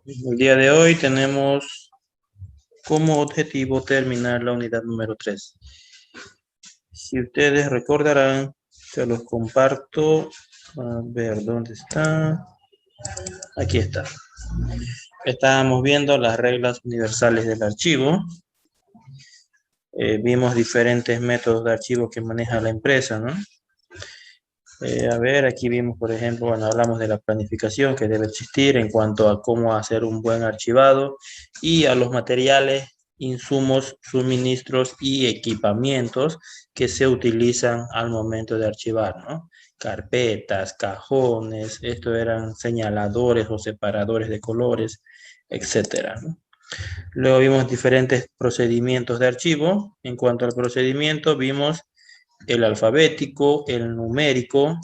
El día de hoy tenemos como objetivo terminar la unidad número 3. Si ustedes recordarán, se los comparto. A ver, ¿dónde está? Aquí está. Estábamos viendo las reglas universales del archivo. Vimos diferentes métodos de archivo que maneja la empresa, ¿no? A ver, aquí vimos, por ejemplo, bueno, hablamos de la planificación que debe existir en cuanto a cómo hacer un buen archivado y a los materiales, insumos, suministros y equipamientos que se utilizan al momento de archivar, ¿no? Carpetas, cajones, esto eran señaladores o separadores de colores, etcétera, ¿no? Luego vimos diferentes procedimientos de archivo. En cuanto al procedimiento, vimos el alfabético, el numérico.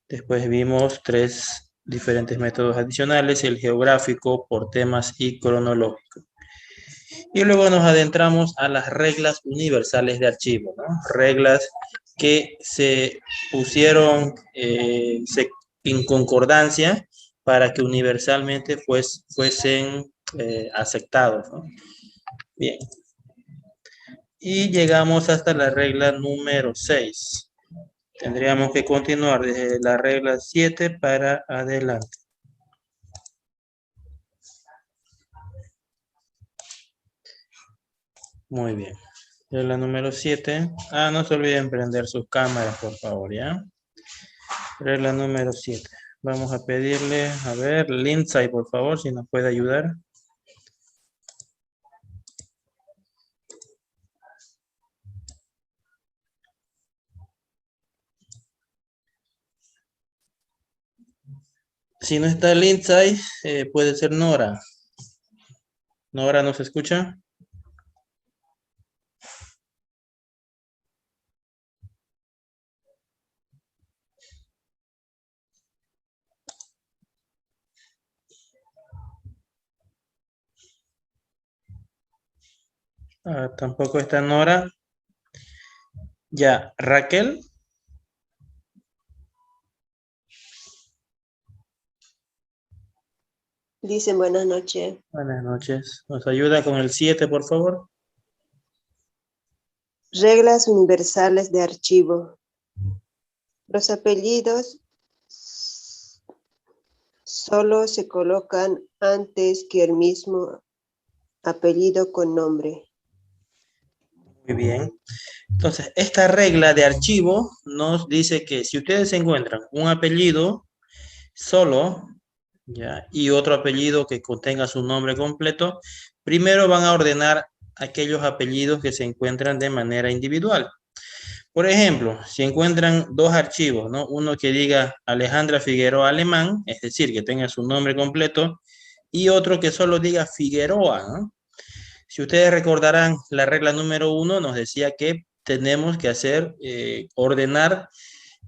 Después vimos 3 diferentes métodos adicionales, el geográfico, por temas y cronológico. Y luego nos adentramos a las reglas universales de archivo, ¿no? Reglas que se pusieron en concordancia para que universalmente fuesen aceptados, ¿no? Bien. Y llegamos hasta la regla número 6. Tendríamos que continuar desde la regla 7 para adelante. Muy bien. Regla número 7. No se olviden prender sus cámaras, por favor, ¿ya? Regla número 7. Vamos a pedirle, a ver, Lindsay, por favor, si nos puede ayudar. Si no está Lindsay, puede ser Nora. ¿Nora nos escucha? Tampoco está Nora. Ya, Raquel. Dicen buenas noches. Buenas noches. ¿Nos ayuda con el 7, por favor? Reglas universales de archivo. Los apellidos solo se colocan antes que el mismo apellido con nombre. Muy bien. Entonces, esta regla de archivo nos dice que si ustedes encuentran un apellido solo, ¿ya? Y otro apellido que contenga su nombre completo, primero van a ordenar aquellos apellidos que se encuentran de manera individual. Por ejemplo, si encuentran 2 archivos, ¿no? Uno que diga Alejandra Figueroa Alemán, es decir, que tenga su nombre completo, y otro que solo diga Figueroa, ¿no? Si ustedes recordarán, la regla número 1 nos decía que tenemos que ordenar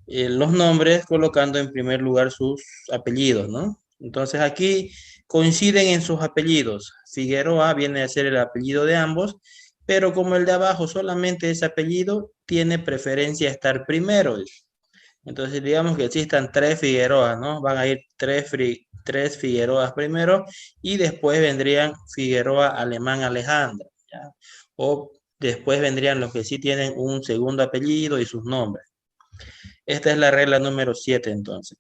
los nombres colocando en primer lugar sus apellidos, ¿no? Entonces aquí coinciden en sus apellidos. Figueroa viene a ser el apellido de ambos, pero como el de abajo solamente ese apellido, tiene preferencia a estar primero. Entonces digamos que existan 3 Figueroas, ¿no? Van a ir 3 Figueroas primero y después vendrían Figueroa Alemán Alejandra, ¿ya? O después vendrían los que sí tienen un segundo apellido y sus nombres. Esta es la regla número 7, entonces.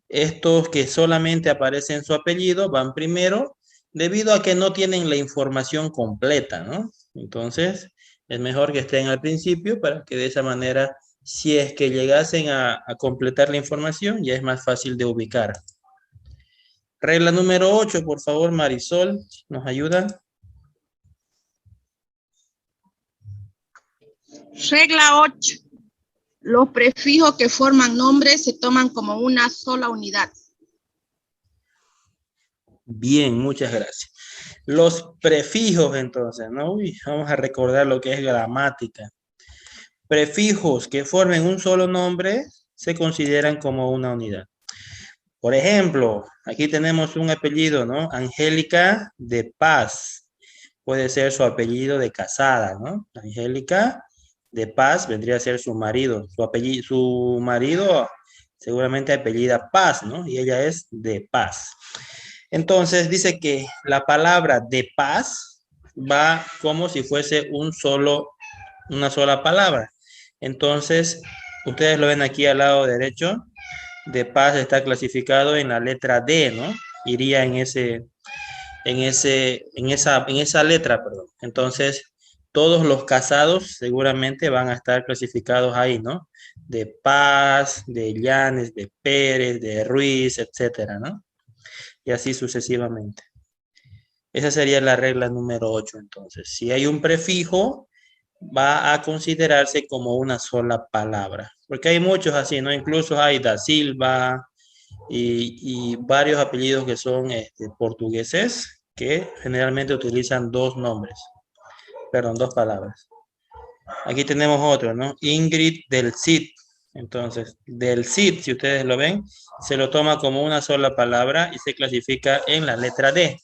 Estos que solamente aparecen su apellido van primero debido a que no tienen la información completa, ¿no? Entonces, es mejor que estén al principio para que de esa manera, si es que llegasen a completar la información, ya es más fácil de ubicar. Regla número 8, por favor, Marisol, ¿nos ayuda? Regla 8. Los prefijos que forman nombres se toman como una sola unidad. Bien, muchas gracias. Los prefijos, entonces, ¿no? Uy, vamos a recordar lo que es gramática. Prefijos que formen un solo nombre se consideran como una unidad. Por ejemplo, aquí tenemos un apellido, ¿no? Angélica de Paz. Puede ser su apellido de casada, ¿no? Angélica de Paz vendría a ser su marido. Su marido seguramente apellida Paz, ¿no? Y ella es de Paz. Entonces dice que la palabra de paz va como si fuese una sola palabra. Entonces, ustedes lo ven aquí al lado derecho. De paz está clasificado en la letra D, ¿no? Iría en esa letra, perdón. Entonces, todos los casados seguramente van a estar clasificados ahí, ¿no? De Paz, de Llanes, de Pérez, de Ruiz, etcétera, ¿no? Y así sucesivamente. Esa sería la regla número 8, entonces. Si hay un prefijo, va a considerarse como una sola palabra. Porque hay muchos así, ¿no? Incluso hay Da Silva y varios apellidos que son portugueses que generalmente utilizan dos nombres. Perdón, dos palabras. Aquí tenemos otro, ¿no? Ingrid del Cid. Entonces, del Cid, si ustedes lo ven, se lo toma como una sola palabra y se clasifica en la letra D.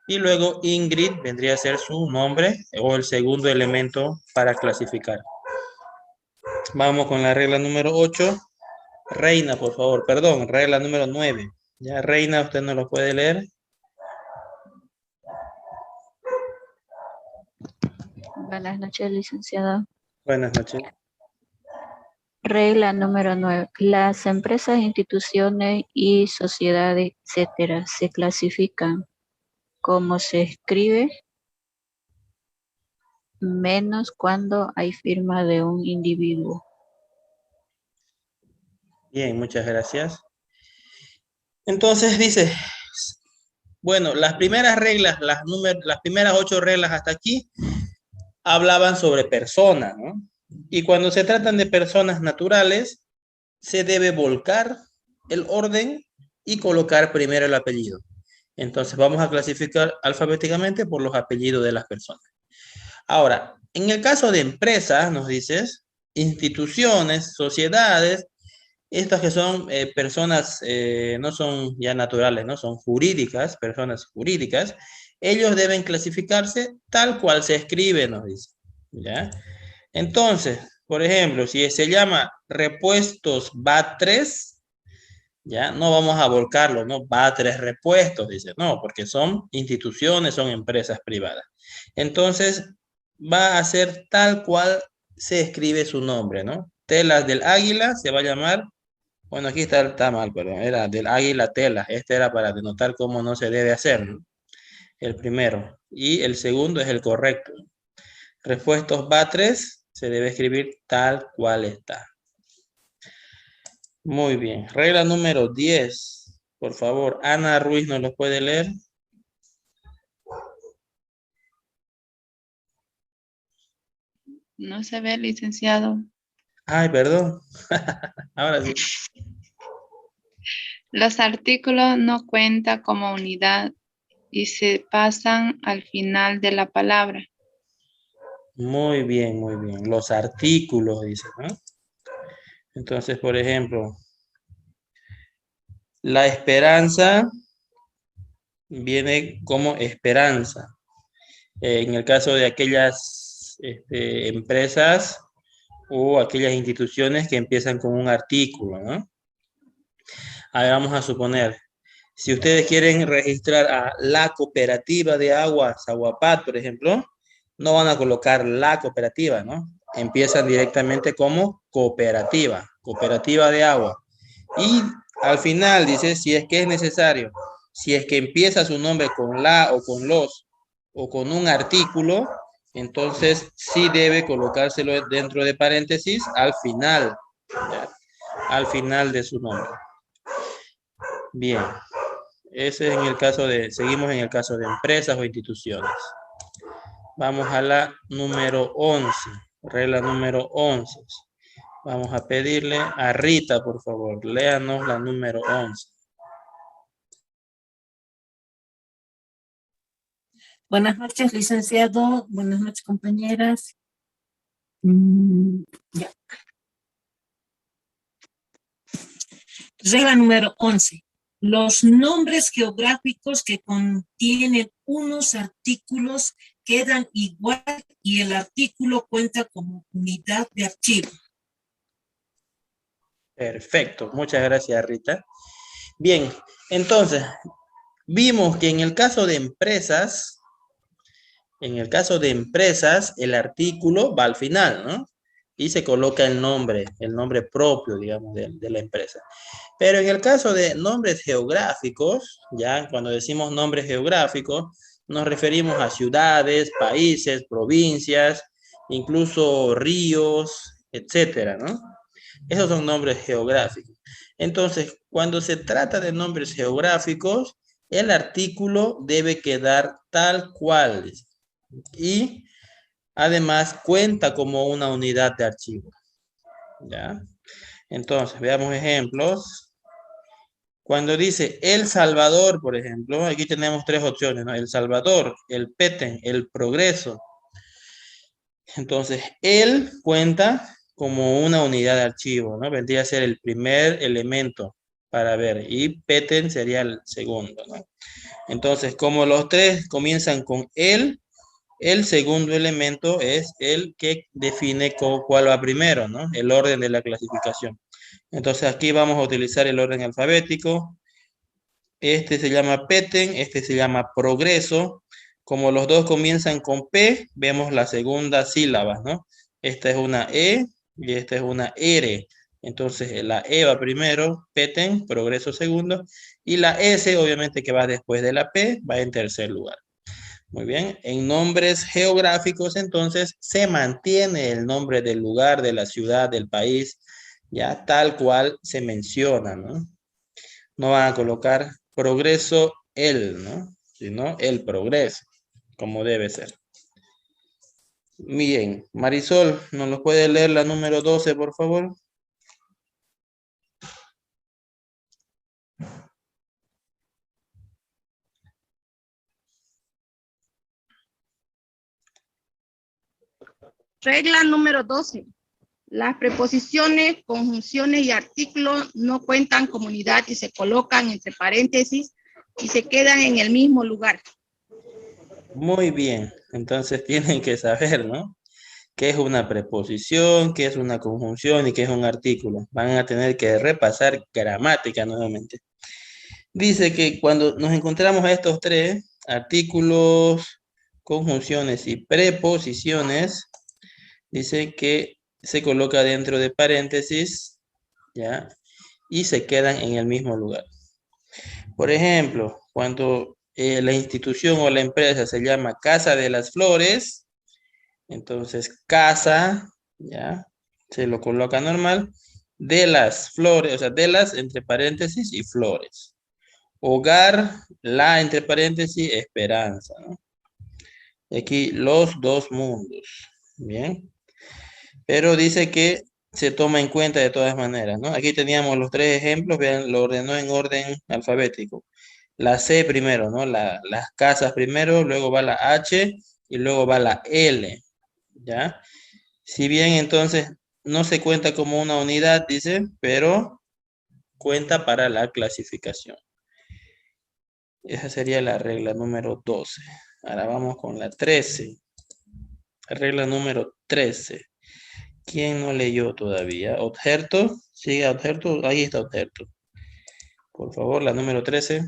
Y luego Ingrid vendría a ser su nombre o el segundo elemento para clasificar. Vamos con la regla número 8. Reina, por favor, perdón, regla número 9. Ya, Reina, usted no lo puede leer. Buenas noches, licenciado. Buenas noches. Regla número 9. Las empresas, instituciones y sociedades, etcétera, se clasifican como se escribe, menos cuando hay firma de un individuo. Bien, muchas gracias. Entonces dice, bueno, las primeras reglas, las primeras 8 reglas hasta aquí hablaban sobre personas, ¿no? Y cuando se tratan de personas naturales, se debe volcar el orden y colocar primero el apellido. Entonces vamos a clasificar alfabéticamente por los apellidos de las personas. Ahora, en el caso de empresas, nos dices, instituciones, sociedades, estas que son personas, no son ya naturales, no son jurídicas, personas jurídicas, ellos deben clasificarse tal cual se escribe, nos dice. ¿Ya? Entonces, por ejemplo, si se llama repuestos BAT3, ya no vamos a volcarlo, ¿no? BAT3 repuestos, dice, no, porque son instituciones, son empresas privadas. Entonces, va a ser tal cual se escribe su nombre, ¿no? Telas del Águila se va a llamar, bueno, aquí está mal, perdón, era del Águila Telas, este era para denotar cómo no se debe hacer, ¿no? El primero, y el segundo es el correcto. Repuestos BAT3 se debe escribir tal cual está. Muy bien. Regla número 10. Por favor, Ana Ruiz, ¿nos lo puede leer? No se ve, licenciado. Ay, perdón. Ahora sí. Los artículos no cuentan como unidad y se pasan al final de la palabra. Muy bien, muy bien. Los artículos, dice, ¿no? Entonces, por ejemplo, la esperanza viene como esperanza. En el caso de aquellas empresas o aquellas instituciones que empiezan con un artículo, ¿no? Ahora vamos a suponer, si ustedes quieren registrar a la cooperativa de aguas, Aguapat, por ejemplo, no van a colocar la cooperativa, ¿no? Empiezan directamente como cooperativa, cooperativa de agua. Y al final dice, si es que es necesario, si es que empieza su nombre con la o con los o con un artículo, entonces sí debe colocárselo dentro de paréntesis al final, ¿ya? Al final de su nombre. Bien, ese es en el caso seguimos en el caso de empresas o instituciones. Vamos a la número 11, regla número 11. Vamos a pedirle a Rita, por favor, léanos la número 11. Buenas noches, licenciado. Buenas noches, compañeras. Ya. Regla número 11. Los nombres geográficos que contienen unos artículos quedan igual y el artículo cuenta como unidad de archivo. Perfecto, muchas gracias, Rita. Bien, entonces, Vimos que en el caso de empresas, el artículo va al final, ¿no? Y se coloca el nombre propio, digamos, de la empresa. Pero en el caso de nombres geográficos, ya cuando decimos nombres geográficos, nos referimos a ciudades, países, provincias, incluso ríos, etcétera, ¿no? Esos son nombres geográficos. Entonces, cuando se trata de nombres geográficos, el artículo debe quedar tal cual. Y además cuenta como una unidad de archivo. ¿Ya? Entonces, veamos ejemplos. Cuando dice El Salvador, por ejemplo, aquí tenemos tres opciones, ¿no? El Salvador, el Petén, el Progreso. Entonces, él cuenta como una unidad de archivo, ¿no? Vendría a ser el primer elemento para ver, y Petén sería el segundo, ¿no? Entonces, como los tres comienzan con el segundo elemento es el que define cuál va primero, ¿no? El orden de la clasificación. Entonces, aquí vamos a utilizar el orden alfabético. Este se llama Petén, este se llama Progreso. Como los dos comienzan con P, vemos la segunda sílaba, ¿no? Esta es una E y esta es una R. Entonces, la E va primero, Petén, Progreso segundo, y la S, obviamente que va después de la P, va en tercer lugar. Muy bien, en nombres geográficos, entonces, se mantiene el nombre del lugar, de la ciudad, del país, ya tal cual se menciona, ¿no? No van a colocar Progreso ¿no? Sino el progreso, como debe ser. Bien, Marisol, ¿nos lo puede leer la número 12, por favor? Regla número 12. Las preposiciones, conjunciones y artículos no cuentan como unidad y se colocan entre paréntesis y se quedan en el mismo lugar. Muy bien, entonces tienen que saber, ¿no? ¿Qué es una preposición, qué es una conjunción y qué es un artículo? Van a tener que repasar gramática nuevamente. Dice que cuando nos encontramos a estos tres, artículos, conjunciones y preposiciones, dice que se coloca dentro de paréntesis, ¿ya? Y se quedan en el mismo lugar. Por ejemplo, cuando la institución o la empresa se llama Casa de las Flores, entonces casa, ¿ya? Se lo coloca normal, de las flores, o sea, de las entre paréntesis y flores. Hogar, la entre paréntesis, esperanza, ¿no? Aquí los dos mundos, ¿bien? Pero dice que se toma en cuenta de todas maneras, ¿no? Aquí teníamos los tres ejemplos, vean, lo ordenó en orden alfabético. La C primero, ¿no? Las casas primero, luego va la H y luego va la L, ¿ya? Si bien entonces no se cuenta como una unidad, dice, pero cuenta para la clasificación. Esa sería la regla número 12. Ahora vamos con la 13. Regla número 13. ¿Quién no leyó todavía? ¿Objeto? ¿Sigue objeto? Ahí está objeto. Por favor, la número 13.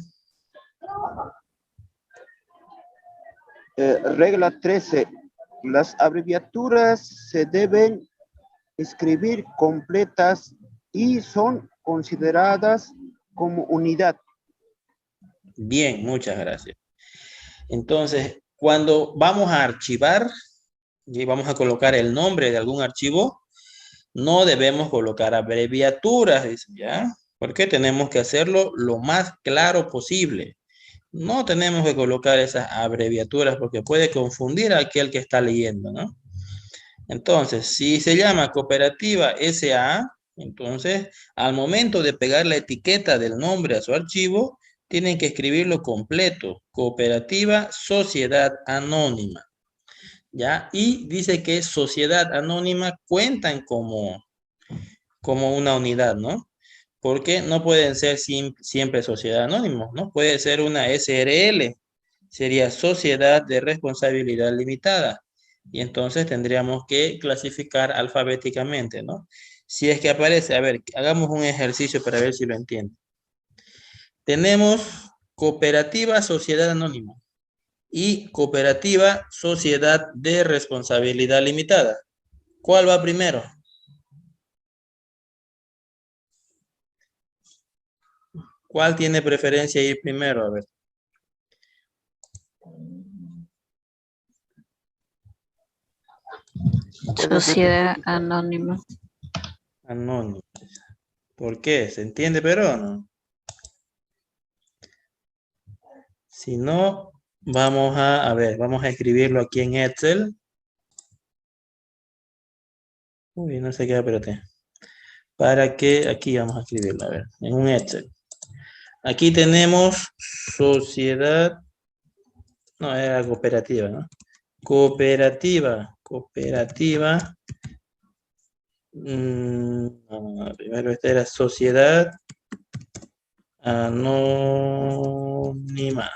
Regla 13. Las abreviaturas se deben escribir completas y son consideradas como unidad. Bien, muchas gracias. Entonces, cuando vamos a archivar y vamos a colocar el nombre de algún archivo, no debemos colocar abreviaturas, ¿ya? Porque tenemos que hacerlo lo más claro posible. No tenemos que colocar esas abreviaturas porque puede confundir a aquel que está leyendo, ¿no? Entonces, si se llama cooperativa SA, entonces, al momento de pegar la etiqueta del nombre a su archivo, tienen que escribirlo completo, cooperativa sociedad anónima, ¿ya? Y dice que sociedad anónima cuentan como una unidad, ¿no? Porque no pueden ser siempre sociedad anónima, ¿no? Puede ser una SRL, sería Sociedad de Responsabilidad Limitada. Y entonces tendríamos que clasificar alfabéticamente, ¿no? Si es que aparece, a ver, hagamos un ejercicio para ver si lo entienden. Tenemos cooperativa sociedad anónima y cooperativa sociedad de responsabilidad limitada. ¿Cuál va primero? ¿Cuál tiene preferencia ir primero? A ver. Sociedad anónima. Anónimo. ¿Por qué? ¿Se entiende, pero no? Si no, vamos a ver, vamos a escribirlo aquí en Excel. Uy, no sé qué, espérate. Para que, aquí vamos a escribirlo, a ver, en un Excel. Aquí tenemos sociedad, no, era cooperativa, ¿no? Cooperativa. No, primero esta era sociedad anónima.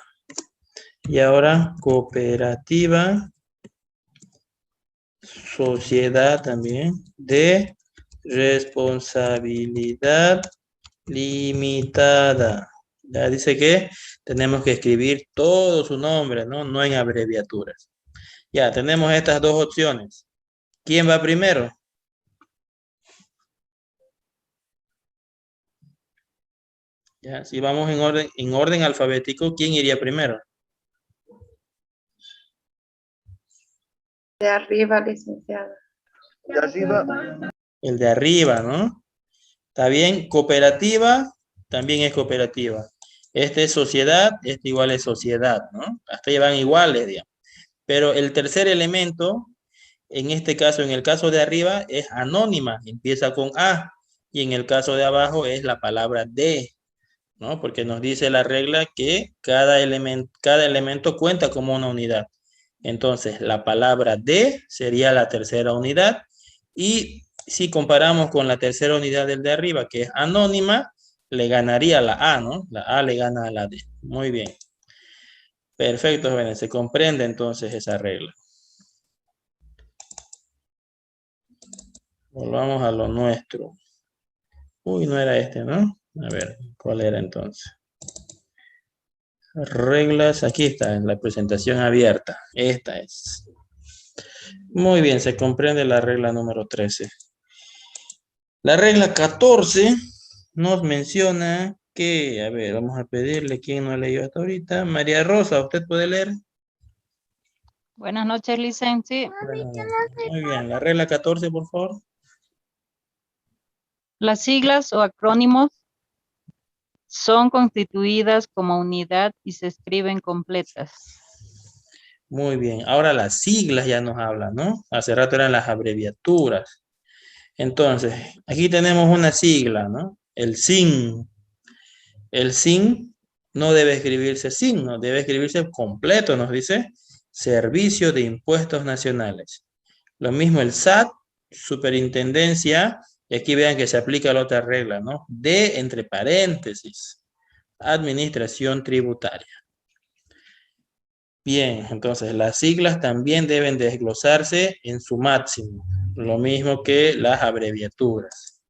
Y ahora cooperativa, sociedad también de responsabilidad limitada. Ya dice que tenemos que escribir todo su nombre, ¿no? No en abreviaturas. Ya, tenemos estas dos opciones. ¿Quién va primero? Ya, si vamos en orden alfabético, ¿quién iría primero? De arriba, licenciada. De arriba, El de arriba, ¿no? ¿Está bien? Cooperativa, también es cooperativa. Este es sociedad, este igual es sociedad, ¿no? Hasta ahí van iguales, digamos. Pero el tercer elemento, en este caso, en el caso de arriba, es anónima, empieza con A. Y en el caso de abajo es la palabra de, ¿no? Porque nos dice la regla que cada elemento cuenta como una unidad. Entonces, la palabra de sería la tercera unidad. Y si comparamos con la tercera unidad del de arriba, que es anónima, le ganaría la A, ¿no? La A le gana a la D. Muy bien. Perfecto, jóvenes. Se comprende entonces esa regla. Volvamos a lo nuestro. Uy, no era este, ¿no? A ver, ¿cuál era entonces? Reglas, aquí está, en la presentación abierta. Esta es. Muy bien, se comprende la regla número 13. La regla 14 nos menciona que, a ver, vamos a pedirle quién no leyó hasta ahorita. María Rosa, ¿usted puede leer? Buenas noches, licencia. Muy bien, la regla 14, por favor. Las siglas o acrónimos son constituidas como unidad y se escriben completas. Muy bien, ahora las siglas ya nos hablan, ¿no? Hace rato eran las abreviaturas. Entonces, aquí tenemos una sigla, ¿no? El SIN. El SIN no debe escribirse SIN, no debe escribirse completo, nos dice Servicio de Impuestos Nacionales. Lo mismo el SAT, Superintendencia, y aquí vean que se aplica la otra regla, ¿no? De entre paréntesis, Administración Tributaria. Bien, entonces las siglas también deben desglosarse en su máximo, lo mismo que las abreviaturas.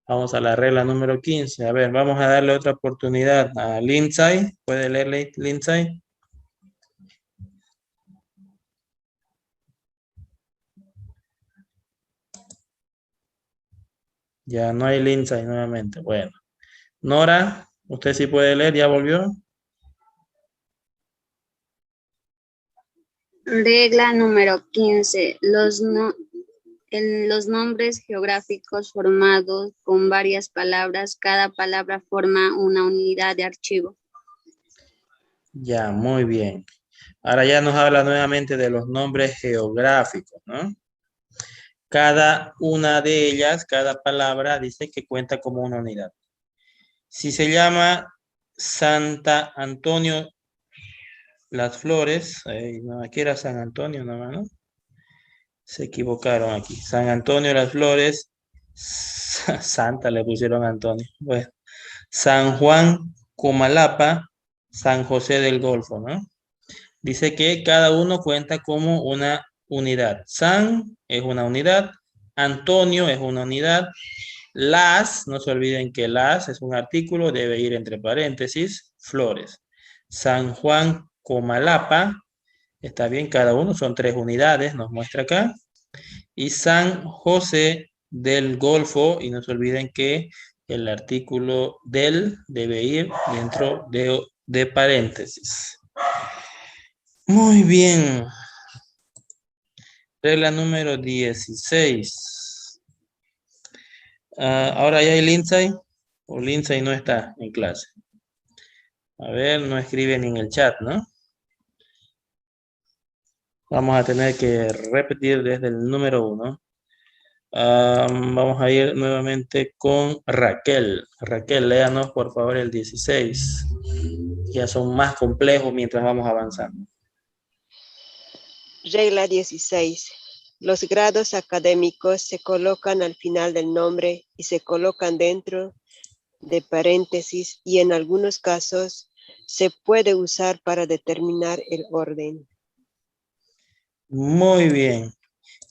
Vamos a la regla número 15. A ver, vamos a darle otra oportunidad a Lindsay. ¿Puede leerle, Lindsay? Ya no hay Lindsay nuevamente. Bueno. Nora, ¿usted sí puede leer? ¿Ya volvió? Regla número 15. Los nombres geográficos formados con varias palabras, cada palabra forma una unidad de archivo. Ya, muy bien. Ahora ya nos habla nuevamente de los nombres geográficos, ¿no? Cada una de ellas, cada palabra dice que cuenta como una unidad. Si se llama Santa Antonio Las Flores, no, aquí era San Antonio nomás, ¿no? Se equivocaron aquí. San Antonio Las Flores, Santa le pusieron Antonio. Bueno, San Juan Comalapa, San José del Golfo, ¿no? Dice que cada uno cuenta como una unidad. San es una unidad, Antonio es una unidad, Las, no se olviden que las es un artículo, debe ir entre paréntesis, flores. San Juan Comalapa, está bien, cada uno son 3 unidades, nos muestra acá. Y San José del Golfo, y no se olviden que el artículo del debe ir dentro de paréntesis. Muy bien. Regla número 16. Ahora ya hay Lindsay, o Lindsay no está en clase. A ver, no escribe ni en el chat, ¿no? Vamos a tener que repetir desde el número 1. Vamos a ir nuevamente con Raquel. Raquel, léanos por favor el 16. Ya son más complejos mientras vamos avanzando. Regla 16. Los grados académicos se colocan al final del nombre y se colocan dentro de paréntesis y en algunos casos se puede usar para determinar el orden. Muy bien.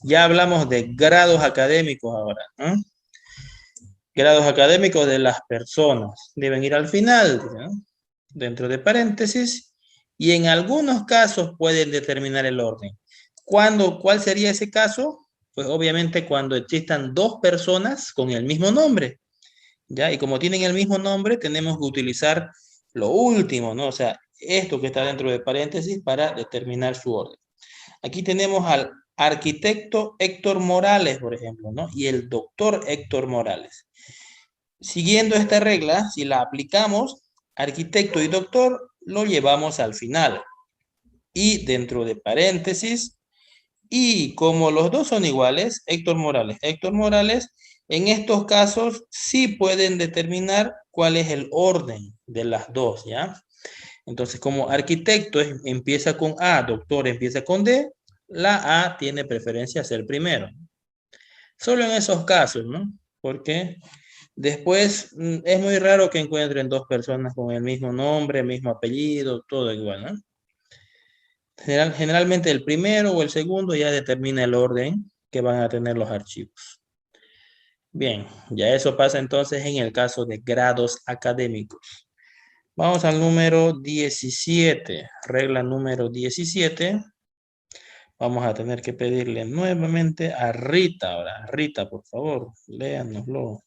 Ya hablamos de grados académicos ahora, ¿no? Grados académicos de las personas. Deben ir al final, ¿no? Dentro de paréntesis. Y en algunos casos pueden determinar el orden. ¿Cuál sería ese caso? Pues obviamente cuando existan 2 personas con el mismo nombre. ¿Ya? Y como tienen el mismo nombre, tenemos que utilizar lo último, ¿no? O sea, esto que está dentro de paréntesis para determinar su orden. Aquí tenemos al arquitecto Héctor Morales, por ejemplo, ¿no? Y el doctor Héctor Morales. Siguiendo esta regla, si la aplicamos, arquitecto y doctor lo llevamos al final. Y dentro de paréntesis, y como los dos son iguales, Héctor Morales, en estos casos sí pueden determinar cuál es el orden de las dos, ¿ya? Entonces, como arquitecto empieza con A, doctor empieza con D, la A tiene preferencia a ser primero. Solo en esos casos, ¿no? Porque después es muy raro que encuentren 2 personas con el mismo nombre, mismo apellido, todo igual, ¿no? Generalmente el primero o el segundo ya determina el orden que van a tener los archivos. Bien, ya eso pasa entonces en el caso de grados académicos. Vamos al número 17, regla número 17. Vamos a tener que pedirle nuevamente a Rita ahora. Rita, por favor, léanoslo.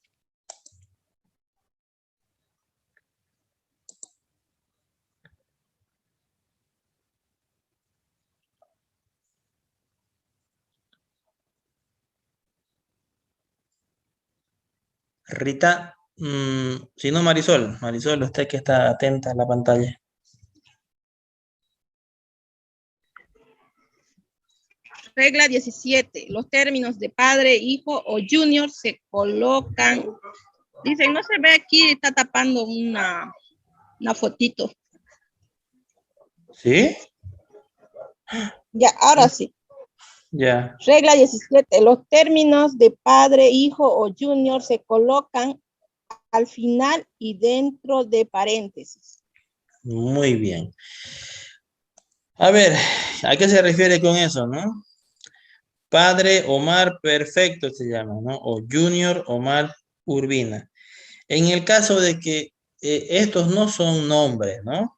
Rita, si no Marisol, usted que está atenta a la pantalla. Regla 17. Los términos de padre, hijo o junior se colocan. Dicen, no se ve aquí, está tapando una fotito. ¿Sí? Ya, ahora sí. Ya. Regla 17. Los términos de padre, hijo o junior se colocan al final y dentro de paréntesis. Muy bien. A ver, ¿a qué se refiere con eso, no? Padre Omar Perfecto se llama, ¿no? O Junior Omar Urbina. En el caso de que estos no son nombres, ¿no?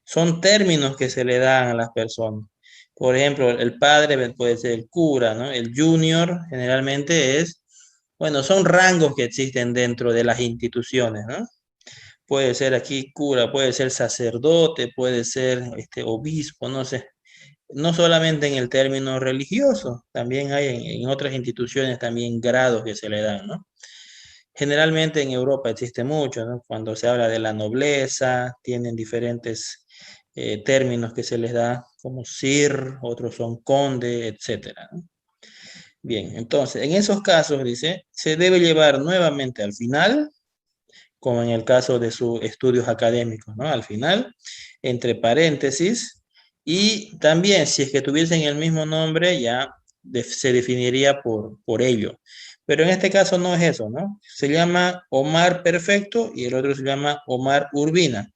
Son términos que se le dan a las personas. Por ejemplo, el padre puede ser el cura, ¿no? El junior generalmente es, bueno, son rangos que existen dentro de las instituciones, ¿no? Puede ser aquí cura, puede ser sacerdote, puede ser obispo, no sé. No solamente en el término religioso, también hay en otras instituciones también grados que se le dan, ¿no? Generalmente en Europa existe mucho, ¿no? Cuando se habla de la nobleza, tienen diferentes términos que se les da, como sir, otros son conde, etcétera, ¿no? Bien, entonces, en esos casos, dice, se debe llevar nuevamente al final, como en el caso de sus estudios académicos, ¿no? Al final, entre paréntesis, y también si es que tuviesen el mismo nombre, ya se definiría por ello. Pero en este caso no es eso, ¿no? Se llama Omar Perfecto y el otro se llama Omar Urbina.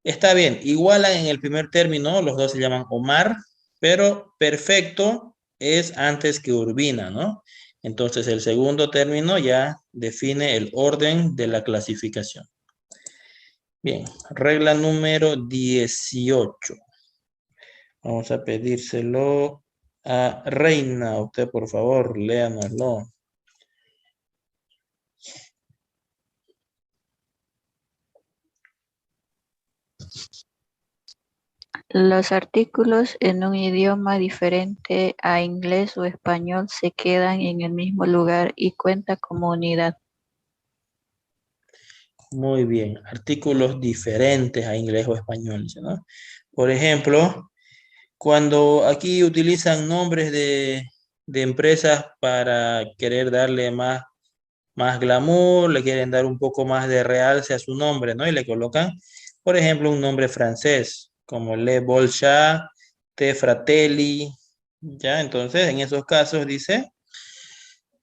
Está bien, igualan en el primer término, los dos se llaman Omar, pero Perfecto es antes que Urbina, ¿no? Entonces, el segundo término ya define el orden de la clasificación. Bien, regla número 18. Vamos a pedírselo a Reina. Usted, por favor, léanoslo. Los artículos en un idioma diferente a inglés o español se quedan en el mismo lugar y cuenta como unidad. Muy bien, artículos diferentes a inglés o español, ¿no? Por ejemplo, cuando aquí utilizan nombres de empresas para querer darle más glamour, le quieren dar un poco más de realce a su nombre, ¿no? Y le colocan, por ejemplo, un nombre francés, como Le Bolchat, Te Fratelli, ¿ya? Entonces, en esos casos dice,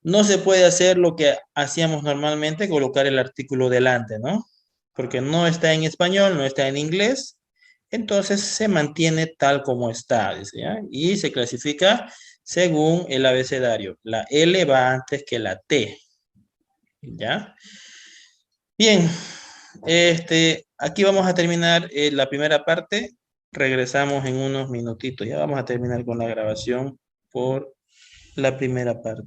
no se puede hacer lo que hacíamos normalmente, colocar el artículo delante, ¿no? Porque no está en español, no está en inglés, entonces se mantiene tal como está, dice, ¿ya? Y se clasifica según el abecedario. La L va antes que la T, ¿ya? Bien, aquí vamos a terminar la primera parte. Regresamos en unos minutitos. Ya vamos a terminar con la grabación por la primera parte.